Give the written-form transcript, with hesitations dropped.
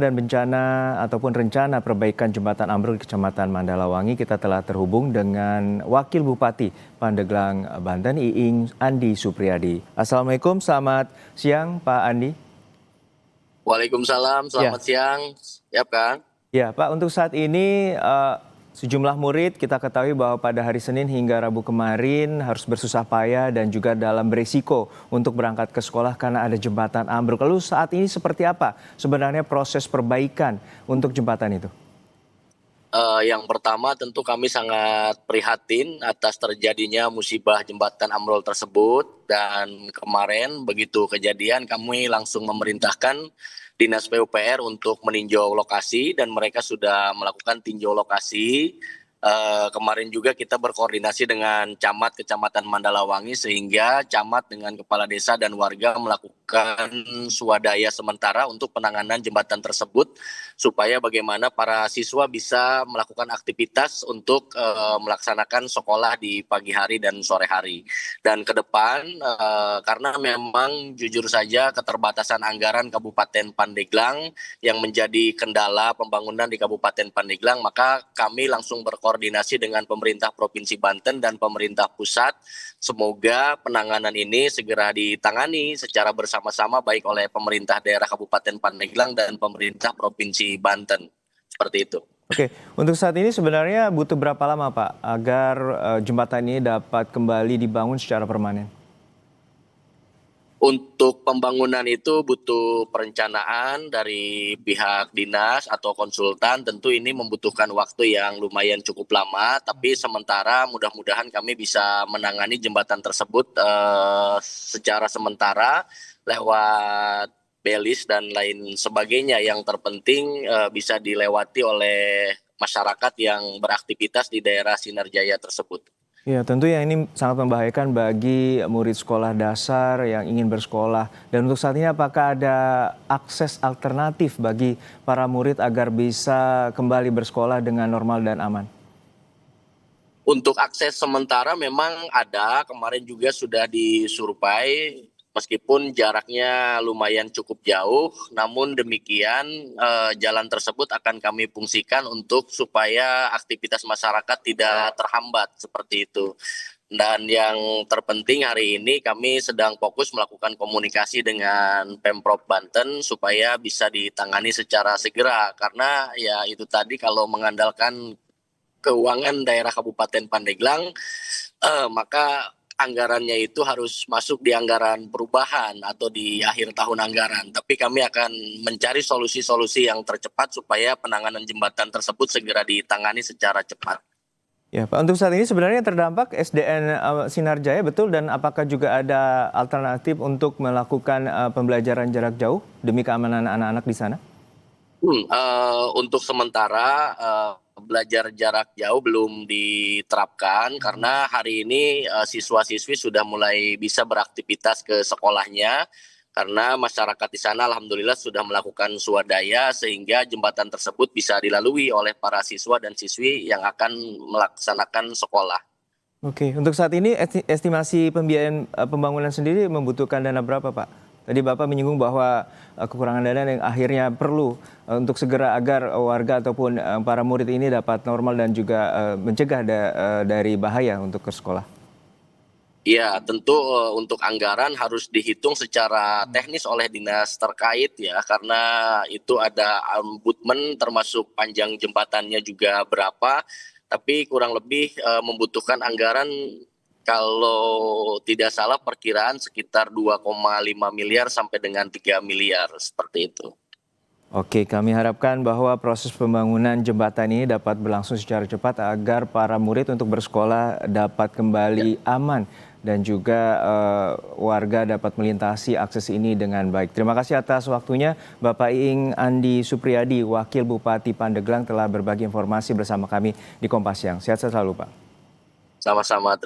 Dan bencana ataupun rencana perbaikan jembatan ambruk di Kecamatan Mandalawangi, kita telah terhubung dengan Wakil Bupati Pandeglang, Banten, Iing Andi Supriyadi. Assalamualaikum, selamat siang Pak Andi. Waalaikumsalam, selamat siang. Ya, Kang. Ya, Pak, untuk saat ini sejumlah murid kita ketahui bahwa pada hari Senin hingga Rabu kemarin harus bersusah payah dan juga dalam berisiko untuk berangkat ke sekolah karena ada jembatan ambruk. Lalu saat ini seperti apa sebenarnya proses perbaikan untuk jembatan itu? Yang pertama tentu kami sangat prihatin atas terjadinya musibah jembatan ambrol tersebut, dan kemarin begitu kejadian kami langsung memerintahkan Dinas PUPR untuk meninjau lokasi dan mereka sudah melakukan tinjau lokasi. Kemarin juga kita berkoordinasi dengan Camat Kecamatan Mandalawangi sehingga Camat dengan Kepala Desa dan warga melakukan swadaya sementara untuk penanganan jembatan tersebut supaya bagaimana para siswa bisa melakukan aktivitas untuk melaksanakan sekolah di pagi hari dan sore hari. Dan ke depan karena memang jujur saja keterbatasan anggaran Kabupaten Pandeglang yang menjadi kendala pembangunan di Kabupaten Pandeglang, maka kami langsung berkoordinasi dengan pemerintah Provinsi Banten dan pemerintah pusat. Semoga penanganan ini segera ditangani secara bersama-sama baik oleh pemerintah daerah Kabupaten Pandeglang dan pemerintah Provinsi Banten. Seperti itu. Oke, untuk saat ini sebenarnya butuh berapa lama Pak agar jembatan ini dapat kembali dibangun secara permanen? Untuk pembangunan itu butuh perencanaan dari pihak dinas atau konsultan. Tentu ini membutuhkan waktu yang lumayan cukup lama, tapi sementara mudah-mudahan kami bisa menangani jembatan tersebut secara sementara lewat belis dan lain sebagainya. Yang terpenting bisa dilewati oleh masyarakat yang beraktivitas di daerah Sinarjaya tersebut. Ya, tentu yang ini sangat membahayakan bagi murid sekolah dasar yang ingin bersekolah. Dan untuk saat ini apakah ada akses alternatif bagi para murid agar bisa kembali bersekolah dengan normal dan aman? Untuk akses sementara memang ada, kemarin juga sudah disurvei meskipun jaraknya lumayan cukup jauh, namun demikian jalan tersebut akan kami fungsikan untuk supaya aktivitas masyarakat tidak terhambat seperti itu. Dan yang terpenting hari ini kami sedang fokus melakukan komunikasi dengan Pemprov Banten supaya bisa ditangani secara segera, karena ya itu tadi kalau mengandalkan keuangan daerah Kabupaten Pandeglang, maka anggarannya itu harus masuk di anggaran perubahan atau di akhir tahun anggaran. Tapi kami akan mencari solusi-solusi yang tercepat supaya penanganan jembatan tersebut segera ditangani secara cepat. Ya, Pak, untuk saat ini sebenarnya terdampak SDN Sinarjaya betul, dan apakah juga ada alternatif untuk melakukan pembelajaran jarak jauh demi keamanan anak-anak di sana? Untuk sementara belajar jarak jauh belum diterapkan karena hari ini siswa-siswi sudah mulai bisa beraktivitas ke sekolahnya karena masyarakat di sana alhamdulillah sudah melakukan swadaya sehingga jembatan tersebut bisa dilalui oleh para siswa dan siswi yang akan melaksanakan sekolah. Oke, untuk saat ini estimasi pembiayaan pembangunan sendiri membutuhkan dana berapa, Pak? Tadi Bapak menyinggung bahwa kekurangan dana yang akhirnya perlu untuk segera agar warga ataupun para murid ini dapat normal dan juga mencegah dari bahaya untuk ke sekolah. Ya, tentu untuk anggaran harus dihitung secara teknis oleh dinas terkait ya, karena itu ada ombudsman termasuk panjang jembatannya juga berapa, tapi kurang lebih membutuhkan anggaran kalau tidak salah perkiraan sekitar 2,5 miliar sampai dengan 3 miliar seperti itu. Oke, kami harapkan bahwa proses pembangunan jembatan ini dapat berlangsung secara cepat agar para murid untuk bersekolah dapat kembali aman dan juga warga dapat melintasi akses ini dengan baik. Terima kasih atas waktunya Bapak Iing Andi Supriyadi, Wakil Bupati Pandeglang, telah berbagi informasi bersama kami di Kompas Siang. Sehat selalu, Pak. Sama-sama.